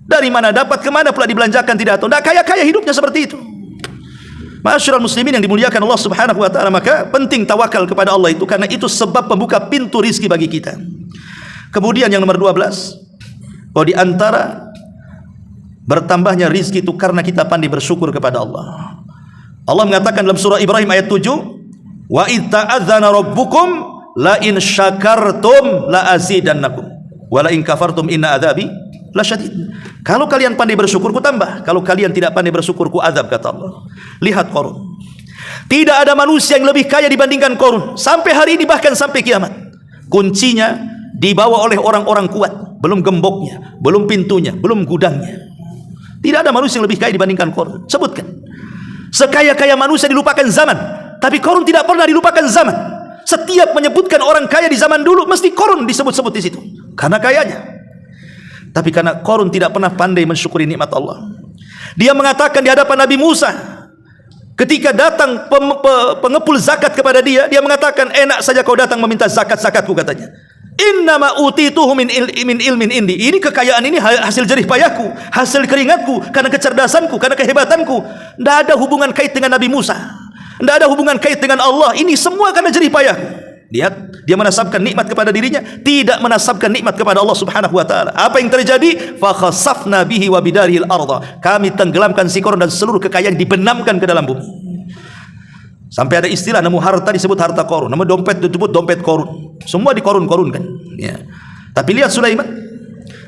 Dari mana dapat, kemana pula dibelanjakan tidak tahu. Tidak kaya-kaya hidupnya seperti itu. Ma'asyiral muslimin yang dimuliakan Allah subhanahu wa ta'ala, maka penting tawakal kepada Allah itu, karena itu sebab pembuka pintu rizki bagi kita. Kemudian yang nomor 12, bahwa di antara bertambahnya rizki itu karena kita pandai bersyukur kepada Allah. Allah mengatakan dalam surah Ibrahim ayat 7, wa idh ta'adzana rabbukum la in syakartum la azidannakum wa la in kafartum inna adzabi lasyadid. Kalau kalian pandai bersyukur, ku tambah. Kalau kalian tidak pandai bersyukur, ku azab, kata Allah. Lihat Qarun. Tidak ada manusia yang lebih kaya dibandingkan Qarun. Sampai hari ini, bahkan sampai kiamat. Kuncinya dibawa oleh orang-orang kuat. Belum gemboknya, belum pintunya, belum gudangnya. Tidak ada manusia yang lebih kaya dibandingkan Qarun. Sebutkan. Sekaya-kaya manusia dilupakan zaman, tapi Qarun tidak pernah dilupakan zaman. Setiap menyebutkan orang kaya di zaman dulu, mesti Qarun disebut-sebut di situ, karena kayanya. Tapi karena Qarun tidak pernah pandai mensyukuri nikmat Allah, dia mengatakan di hadapan Nabi Musa, ketika datang pengepul zakat kepada dia, dia mengatakan, enak saja kau datang meminta zakat-zakatku, katanya. Innama utituhu min ilmin indi. Ini kekayaan ini hasil jerih payahku, hasil keringatku, karena kecerdasanku, karena kehebatanku. Tidak ada hubungan kait dengan Nabi Musa, tidak ada hubungan kait dengan Allah. Ini semua karena jerih payahku. Lihat, dia menasabkan nikmat kepada dirinya, tidak menasabkan nikmat kepada Allah Subhanahu wa taala. Apa yang terjadi? Fa khasafna bihi wa bidarihil arda. Kami tenggelamkan si Qarun dan seluruh kekayaan dibenamkan ke dalam bumi. Sampai ada istilah, nama harta disebut harta Qarun, nama dompet disebut dompet Qarun. Semua dikorun-korunkan, ya. Tapi lihat Sulaiman,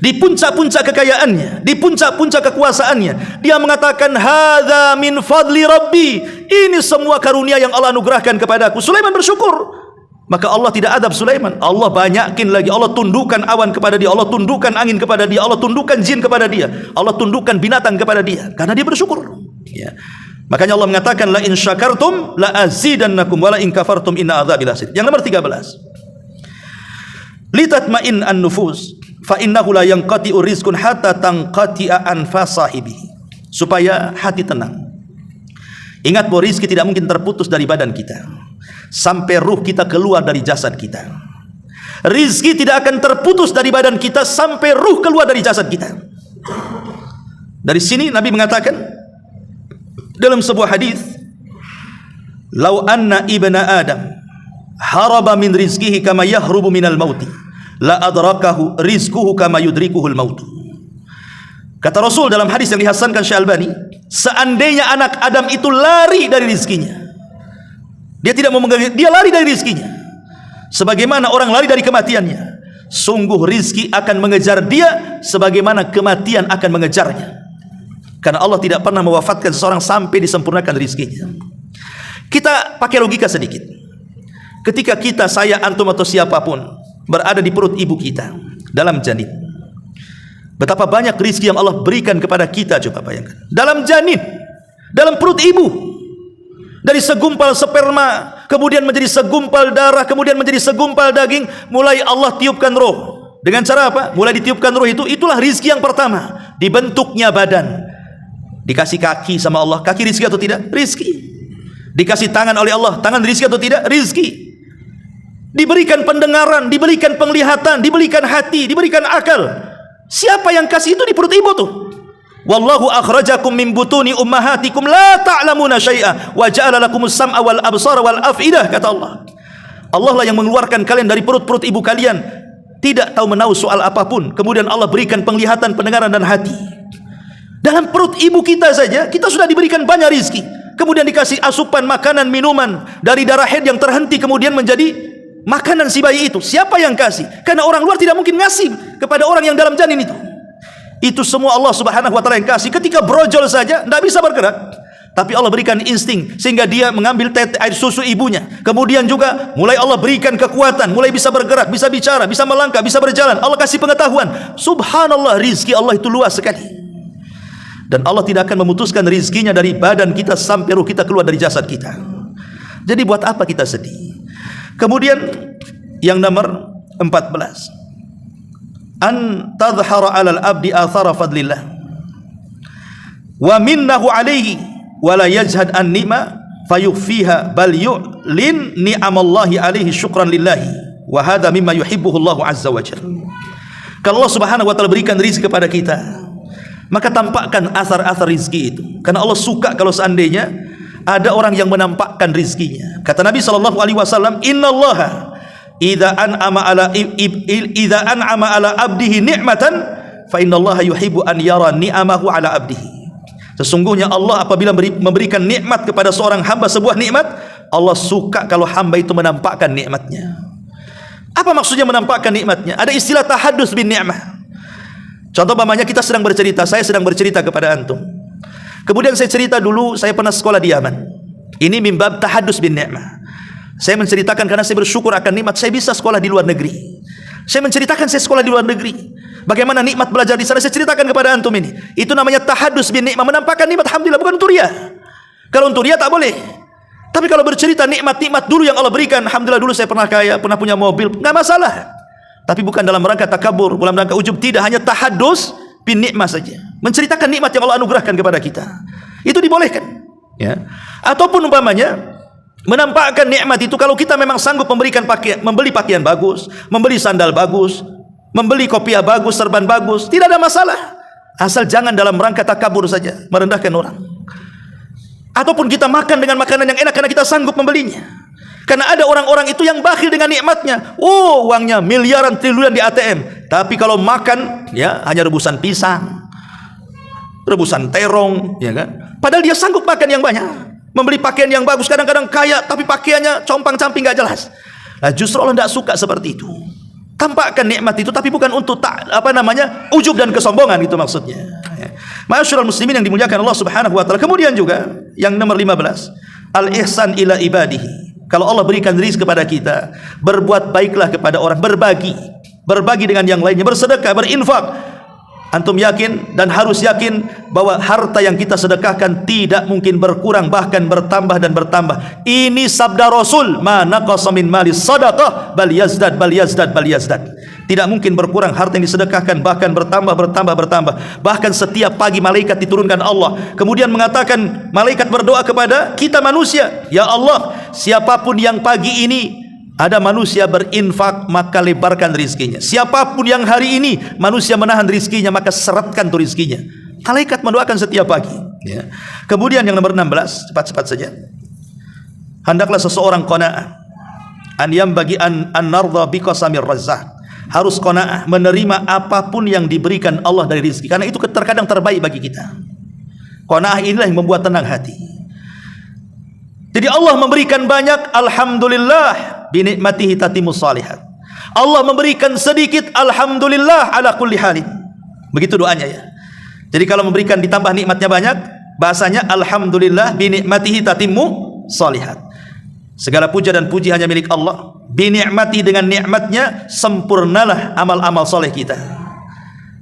di puncak-puncak kekayaannya, di puncak-puncak kekuasaannya, dia mengatakan, hadza min fadli rabbi. Ini semua karunia yang Allah anugerahkan kepadaku. Sulaiman bersyukur. Maka Allah tidak adab Sulaiman. Allah banyakin lagi. Allah tundukkan awan kepada dia, Allah tundukkan angin kepada dia, Allah tundukkan jin kepada dia, Allah tundukkan binatang kepada dia, karena dia bersyukur, ya. Makanya Allah mengatakan, la in syakartum la azidannakum wa la in kafartum inna adzabi lasyadid. Yang nomor 13, litatma'in an-nufus fa innahu la yanqati'u rizqun hatta tanqati'a anfas sahibihi. Supaya hati tenang. Ingat bahwa rizki tidak mungkin terputus dari badan kita sampai ruh kita keluar dari jasad kita. Rizki tidak akan terputus dari badan kita sampai ruh keluar dari jasad kita. Dari sini Nabi mengatakan dalam sebuah hadis, "Lau anna ibna Adam haraba min rizqihi kama yahrubu minal mauti, la adrakahu rizquhu kama yudrikuhul maut." Kata Rasul dalam hadis yang dihasankan Syekh Albani, seandainya anak Adam itu lari dari rizkinya, dia tidak mau mengganggu, dia lari dari rizkinya, sebagaimana orang lari dari kematiannya, sungguh rizki akan mengejar dia sebagaimana kematian akan mengejarnya. Karena Allah tidak pernah mewafatkan seseorang sampai disempurnakan rizkinya. Kita pakai logika sedikit. Ketika kita, saya, antum atau siapapun berada di perut ibu kita dalam janin, betapa banyak rizki yang Allah berikan kepada kita. Coba bayangkan, dalam janin, dalam perut ibu, dari segumpal sperma, kemudian menjadi segumpal darah, kemudian menjadi segumpal daging, mulai Allah tiupkan roh. Dengan cara apa? Mulai ditiupkan roh itu, itulah rizki yang pertama. Dibentuknya badan, dikasih kaki sama Allah, kaki rizki atau tidak? Rizki. Dikasih tangan oleh Allah, tangan rizki atau tidak? Rizki. Diberikan pendengaran, diberikan penglihatan, diberikan hati, diberikan akal. Siapa yang kasih itu? Di perut ibu tuh. Wallahu akhrajakum min butuni ummahatikum la ta'lamuna syai'a wa ja'ala lakumus sam'a wal absara wal af'idah, kata Allah. Allah lah yang mengeluarkan kalian dari perut-perut ibu kalian, tidak tahu menahu soal apapun, kemudian Allah berikan penglihatan, pendengaran dan hati. Dalam perut ibu kita saja kita sudah diberikan banyak rizki, kemudian dikasih asupan makanan, minuman dari darah haid yang terhenti kemudian menjadi makanan si bayi itu. Siapa yang kasih? Karena orang luar tidak mungkin ngasih kepada orang yang dalam janin itu. Itu semua Allah Subhanahu wa taala yang kasih. Ketika brojol saja tidak bisa bergerak, tapi Allah berikan insting sehingga dia mengambil air susu ibunya. Kemudian juga mulai Allah berikan kekuatan, mulai bisa bergerak, bisa bicara, bisa melangkah, bisa berjalan. Allah kasih pengetahuan. Subhanallah, rizki Allah itu luas sekali. Dan Allah tidak akan memutuskan rizkinya dari badan kita sampai ruh kita keluar dari jasad kita. Jadi buat apa kita sedih? Kemudian yang nomor 14, an tadhhara 'alal abdi athara fadlillah wa minnahu 'alaihi wa la yajhad an ni'ma fayukhfiha bal yu'lin ni'amallahi 'alaihi syukran lillahi wa hadha mimma yuhibbuhu Allah azza wa jalla. Kalau Allah Subhanahu wa taala berikan rezeki kepada kita, maka tampakkan asar-asar rizki itu, karena Allah suka kalau seandainya ada orang yang menampakkan rizkinya. Kata Nabi SAW, innallaha idza an'ama ala abdihi ni'matan fa innallaha yuhibbu an yara ni'amahu ala abdihi. Sesungguhnya Allah apabila memberikan nikmat kepada seorang hamba, sebuah nikmat, Allah suka kalau hamba itu menampakkan nikmatnya. Apa maksudnya menampakkan nikmatnya? Ada istilah tahaddus bin ni'mah. Contoh umpamanya kita sedang bercerita, saya sedang bercerita kepada antum. Kemudian saya cerita dulu saya pernah sekolah di Yaman. Ini min bab tahaddus bin ni'mah. Saya menceritakan karena saya bersyukur akan nikmat saya bisa sekolah di luar negeri. Saya menceritakan saya sekolah di luar negeri. Bagaimana nikmat belajar di sana, saya ceritakan kepada antum ini. Itu namanya tahadus bin nikmat, menampakkan nikmat alhamdulillah, bukan untuk riya. Kalau untuk riya tak boleh. Tapi kalau bercerita nikmat-nikmat dulu yang Allah berikan, alhamdulillah dulu saya pernah kaya, pernah punya mobil, enggak masalah. Tapi bukan dalam rangka takabur, dalam rangka ujub, tidak, hanya tahadus bin nikmat saja. Menceritakan nikmat yang Allah anugerahkan kepada kita. Itu dibolehkan. Ya. Ataupun umpamanya menampakkan nikmat itu kalau kita memang sanggup membeli pakaian bagus, membeli sandal bagus, membeli kopiah bagus, serban bagus, tidak ada masalah. Asal jangan dalam rangka takabur saja, merendahkan orang. Ataupun kita makan dengan makanan yang enak karena kita sanggup membelinya. Karena ada orang-orang itu yang bakhil dengan nikmatnya. Oh, uangnya miliaran triliunan di ATM, tapi kalau makan ya hanya rebusan pisang, rebusan terong, ya kan? Padahal dia sanggup makan yang banyak. Membeli pakaian yang bagus, kadang-kadang kaya tapi pakaiannya compang-camping gak jelas. Nah, justru Allah tidak suka seperti itu. Tampakkan nikmat itu, tapi bukan untuk ujub dan kesombongan, itu maksudnya. Ma'asyiral muslimin yang dimuliakan Allah Subhanahu wa taala. Kemudian juga yang nomor 15, al-ihsan ila ibadihi. Kalau Allah berikan rezeki kepada kita, berbuat baiklah kepada orang, berbagi dengan yang lainnya, bersedekah, berinfak. Antum yakin dan harus yakin bahwa harta yang kita sedekahkan tidak mungkin berkurang, bahkan bertambah dan bertambah. Ini sabda Rasul, ma naqasa min mali sadaqah bal yazdad bal yazdad bal yazdad. Tidak mungkin berkurang harta yang disedekahkan, bahkan bertambah. Bahkan setiap pagi malaikat diturunkan Allah, kemudian mengatakan, malaikat berdoa kepada kita manusia, ya Allah, siapapun yang pagi ini ada manusia berinfak, maka lebarkan rizkinya. Siapapun yang hari ini manusia menahan rizkinya, maka seratkan tuh rizkinya. Malaikat mendoakan setiap pagi, ya. Kemudian yang nomor 16, cepat-cepat saja. Hendaklah seseorang qanaah, an yambagi an narda bi qasamir razzaq. Harus qanaah, menerima apapun yang diberikan Allah dari rizki, karena itu terkadang terbaik bagi kita. Qanaah inilah yang membuat tenang hati. Jadi Allah memberikan banyak, alhamdulillah, binikmatihi tatimus salihat. Allah memberikan sedikit, alhamdulillah ala kulli halin. Begitu doanya ya. Jadi kalau memberikan ditambah nikmatnya banyak, bahasanya alhamdulillah binikmatihi tatimmu salihat. Segala puja dan puji hanya milik Allah. Binikmati, dengan nikmatnya sempurnalah amal-amal soleh kita.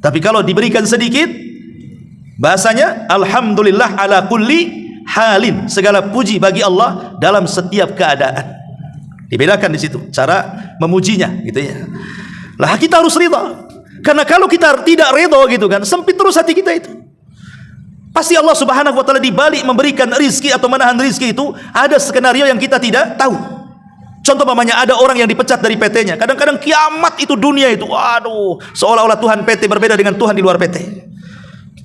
Tapi kalau diberikan sedikit, bahasanya alhamdulillah ala kulli halin, segala puji bagi Allah dalam setiap keadaan. Dibedakan di situ cara memujinya, gitu ya. Lah kita harus ridha. Karena kalau kita tidak ridha gitu kan, sempit terus hati kita itu. Pasti Allah Subhanahu wa taala di balik memberikan rizki atau menahan rizki itu ada skenario yang kita tidak tahu. Contoh umpamanya ada orang yang dipecat dari PT-nya. Kadang-kadang kiamat itu dunia itu, waduh, seolah-olah Tuhan PT berbeda dengan Tuhan di luar PT.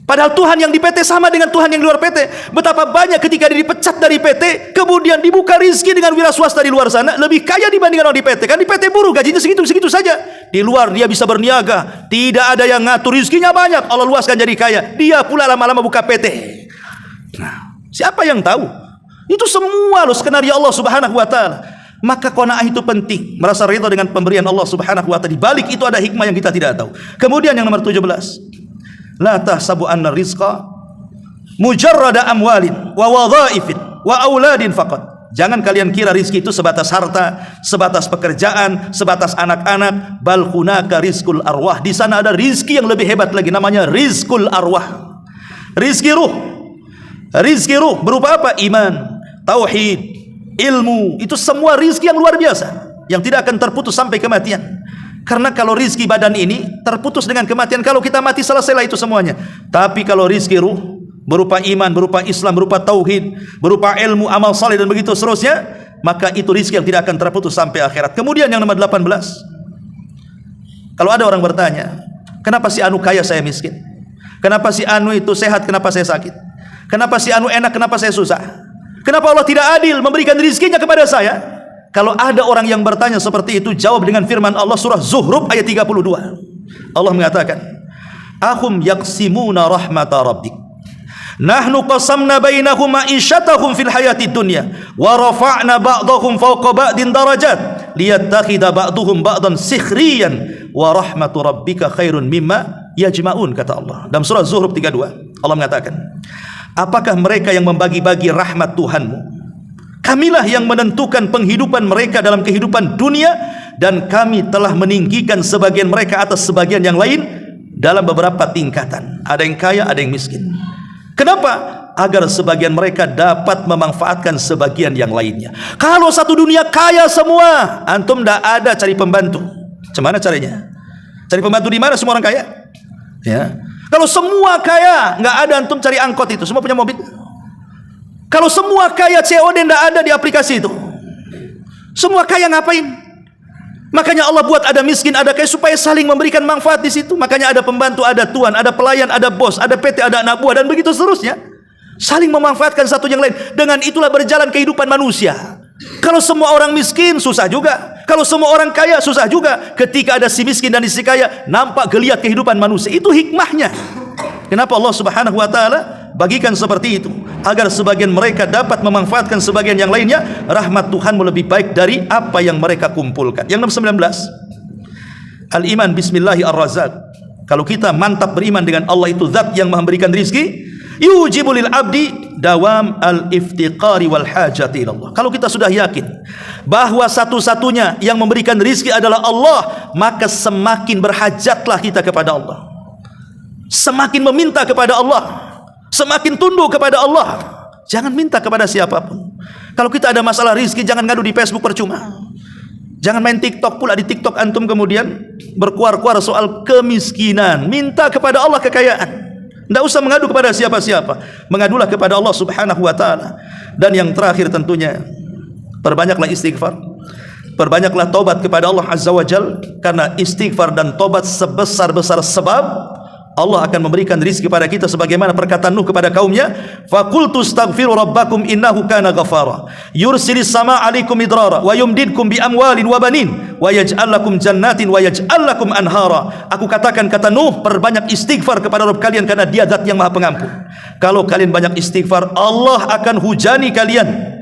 Padahal Tuhan yang di PT sama dengan Tuhan yang di luar PT. Betapa banyak ketika dia dipecat dari PT, kemudian dibuka rizki dengan wira swasta di luar sana, lebih kaya dibandingkan orang di PT. Kan di PT buruh, gajinya segitu-segitu saja. Di luar dia bisa berniaga, tidak ada yang ngatur, rizkinya banyak, Allah luaskan jadi kaya. Dia pula lama-lama buka PT. Nah, siapa yang tahu? Itu semua loh skenario Allah Subhanahu wa taala. Maka qanaah itu penting, merasa ridha dengan pemberian Allah Subhanahu wa taala. Di balik itu ada hikmah yang kita tidak tahu. Kemudian yang nomor 17, la tahsabu anna rizqa mujarrada amwalin wa wadhaifin wa auladin faqat. Jangan kalian kira rizki itu sebatas harta, sebatas pekerjaan, sebatas anak-anak. Bal hunaka rizqul arwah. Di sana ada rizki yang lebih hebat lagi, namanya rizqul arwah. Rizki ruh. Rizki ruh berupa apa? Iman, tauhid, ilmu. Itu semua rizki yang luar biasa, yang tidak akan terputus sampai kematian. Karena kalau rizki badan ini terputus dengan kematian, kalau kita mati selesailah itu semuanya. Tapi kalau rizki ruh berupa iman, berupa Islam, berupa tauhid, berupa ilmu, amal saleh dan begitu seterusnya, maka itu rizki yang tidak akan terputus sampai akhirat. Kemudian yang nomor 18, kalau ada orang bertanya, kenapa si anu kaya saya miskin? Kenapa si anu itu sehat, kenapa saya sakit? Kenapa si anu enak, kenapa saya susah? Kenapa Allah tidak adil memberikan rizkinya kepada saya? Kalau ada orang yang bertanya seperti itu, jawab dengan firman Allah surah Zuhruf ayat 32. Allah mengatakan, ahum yaqsimuna rahmata rabbik, nahnu qasamna bainahum ma'isyatahum fil hayati dunya wa rafa'na ba'dahum fawqa ba'din darajat liyattakhidha ba'duhum ba'dan sikhriyan wa rahmatu rabbika khairun mimma yajma'un, kata Allah dalam surah Zuhruf 32. Allah mengatakan, apakah mereka yang membagi-bagi rahmat Tuhanmu? Kamilah yang menentukan penghidupan mereka dalam kehidupan dunia, dan kami telah meninggikan sebagian mereka atas sebagian yang lain dalam beberapa tingkatan. Ada yang kaya, ada yang miskin. Kenapa? Agar sebagian mereka dapat memanfaatkan sebagian yang lainnya. Kalau satu dunia kaya semua, antum tidak ada cari pembantu. Gimana caranya? Cari pembantu di mana semua orang kaya? Ya. Kalau semua kaya, nggak ada antum cari angkot itu, semua punya mobil. Kalau semua kaya COD nggak ada di aplikasi itu. Semua kaya ngapain? Makanya Allah buat ada miskin, ada kaya supaya saling memberikan manfaat di situ. Makanya ada pembantu, ada tuan, ada pelayan, ada bos, ada PT, ada anak buah, dan begitu seterusnya. Saling memanfaatkan satu yang lain. Dengan itulah berjalan kehidupan manusia. Kalau semua orang miskin, susah juga. Kalau semua orang kaya, susah juga. Ketika ada si miskin dan si kaya, nampak geliat kehidupan manusia. Itu hikmahnya. Kenapa Allah Subhanahu wa Ta'ala bagikan seperti itu? Agar sebagian mereka dapat memanfaatkan sebagian yang lainnya. Rahmat Tuhanmu lebih baik dari apa yang mereka kumpulkan. Yang nomor 19, Al-iman bismillahi ar-razak. Kalau kita mantap beriman dengan Allah itu zat yang memberikan rizki, yujibu lil abdi dawam al-iftiqari wal hajati ilallah. Kalau kita sudah yakin bahwa satu-satunya yang memberikan rizki adalah Allah, maka semakin berhajatlah kita kepada Allah, semakin meminta kepada Allah, semakin tunduk kepada Allah. Jangan minta kepada siapapun. Kalau kita ada masalah rizki, jangan ngadu di Facebook percuma. Jangan main TikTok pula. Di TikTok antum kemudian berkuar-kuar soal kemiskinan. Minta kepada Allah kekayaan. Tidak usah mengadu kepada siapa-siapa. Mengadulah kepada Allah Subhanahu wa Ta'ala. Dan yang terakhir tentunya, perbanyaklah istighfar, perbanyaklah taubat kepada Allah Azza wa Jal. Karena istighfar dan taubat sebesar-besar sebab Allah akan memberikan rizki kepada kita, sebagaimana perkataan Nuh kepada kaumnya, faqultu astaghfiru rabbakum innahu kana ghafara yursilis samaa 'alaikum midrara wa yumdidkum bi amwalin wa banin wa yaj'al lakum jannatin wa yaj'al lakum anhara. Aku katakan, kata Nuh, perbanyak istighfar kepada Rabb kalian karena Dia zat yang Maha Pengampun. Kalau kalian banyak istighfar, Allah akan hujani kalian,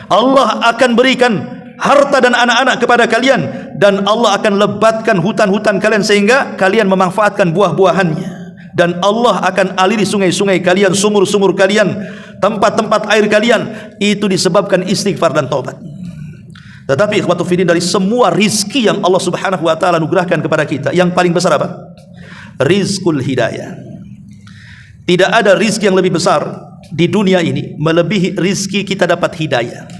Allah akan berikan harta dan anak-anak kepada kalian, dan Allah akan lebatkan hutan-hutan kalian sehingga kalian memanfaatkan buah-buahannya. Dan Allah akan aliri sungai-sungai kalian, sumur-sumur kalian, tempat-tempat air kalian. Itu disebabkan istighfar dan taubat. Tetapi ikhwatu fiddin, dari semua rizki yang Allah Subhanahu wa Ta'ala anugerahkan kepada kita, yang paling besar apa? Rizqul hidayah. Tidak ada rizki yang lebih besar di dunia ini melebihi rizki kita dapat hidayah.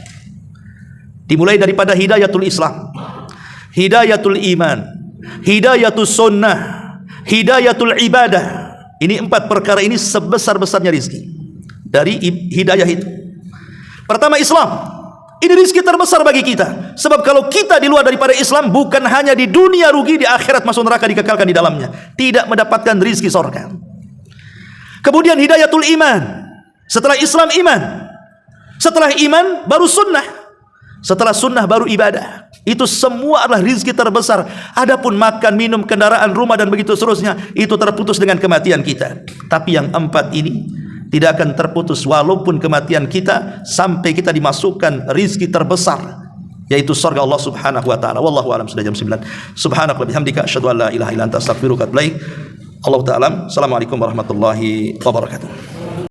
Dimulai daripada hidayatul Islam, hidayatul iman, hidayatul sunnah, hidayatul ibadah. Ini 4 perkara ini sebesar-besarnya rizki dari hidayah itu. Pertama, Islam. Ini rizki terbesar bagi kita. Sebab kalau kita di luar daripada Islam, bukan hanya di dunia rugi, di akhirat masuk neraka dikekalkan di dalamnya, tidak mendapatkan rizki surga. Kemudian hidayatul iman. Setelah Islam, iman. Setelah iman baru sunnah. Setelah sunnah baru ibadah. Itu semua adalah rizki terbesar. Adapun makan, minum, kendaraan, rumah, dan begitu seterusnya, itu terputus dengan kematian kita. Tapi yang 4 ini tidak akan terputus walaupun kematian kita, sampai kita dimasukkan rizki terbesar, yaitu surga Allah Subhanahu wa Ta'ala. Wallahu a'lam. Sudah jam 9. Subhanaka bihamdika asyhadu an la ilaha illa anta astaghfiruka wa atubu ilaik. Allah Ta'ala. Assalamualaikum warahmatullahi wabarakatuh.